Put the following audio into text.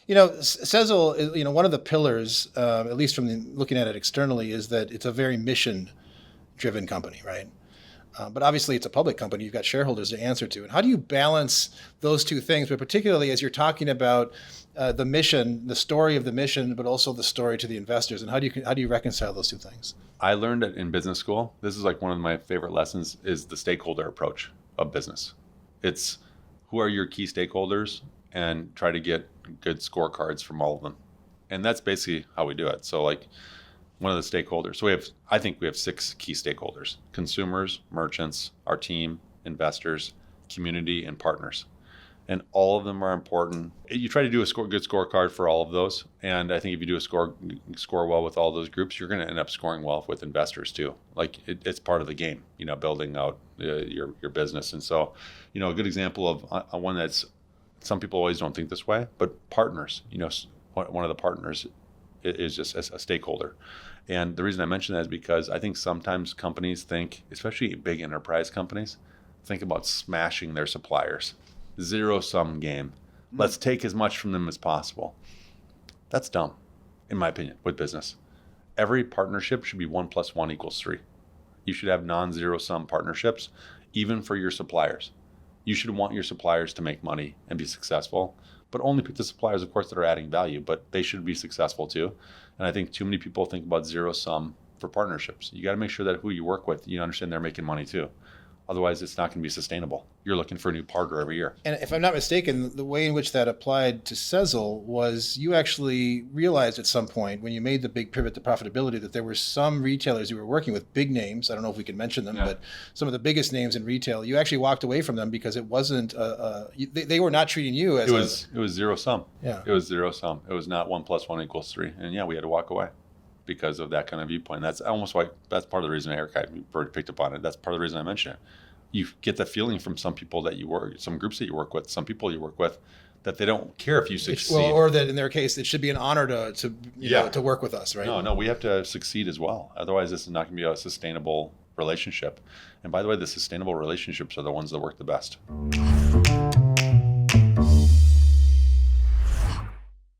Sezzle, one of the pillars, at least from looking at it externally, is that it's a very mission-driven company, right? But obviously, it's a public company. You've got shareholders to answer to. And how do you balance those two things? But particularly as you're talking about the mission, the story of the mission, but also the story to the investors. And how do you reconcile those two things? I learned it in business school. This is like one of my favorite lessons is the stakeholder approach of business. It's who are your key stakeholders and try to get good scorecards from all of them. And that's basically how we do it. So like one of the stakeholders. So I think we have 6 key stakeholders: consumers, merchants, our team, investors, community, and partners. And all of them are important. You try to do a good scorecard for all of those. And I think if you do score well with all those groups, you're going to end up scoring well with investors too. Like it's part of the game, building out your business. And so, a good example of one that's, some people always don't think this way, but partners, one of the partners is just a stakeholder. And the reason I mention that is because I think sometimes companies think, especially big enterprise companies, think about smashing their suppliers. Zero-sum game. Let's take as much from them as possible. That's dumb, in my opinion, with business. Every partnership should be 1 + 1 = 3. You should have non-zero-sum partnerships, even for your suppliers. You should want your suppliers to make money and be successful, but only pick the suppliers, of course, that are adding value, but they should be successful too. And I think too many people think about zero-sum for partnerships. You got to make sure that who you work with, you understand they're making money too. Otherwise, it's not going to be sustainable. You're looking for a new partner every year. And if I'm not mistaken, the way in which that applied to Sezzle was you actually realized at some point when you made the big pivot to profitability that there were some retailers you were working with, big names. I don't know if we can mention them, but some of the biggest names in retail, you actually walked away from them because it wasn't, they were not treating you as It was zero-sum. Yeah. It was zero-sum. It was not 1 + 1 = 3. And yeah, we had to walk away because of that kind of viewpoint. That's almost like, that's part of the reason Arick, I already picked up on it. That's part of the reason I mentioned it. You get the feeling from some people that you work, some groups that you work with, some people you work with, that they don't care if you succeed. Well, or that in their case, it should be an honor to work with us, right? No, we have to succeed as well. Otherwise, this is not going to be a sustainable relationship. And by the way, the sustainable relationships are the ones that work the best.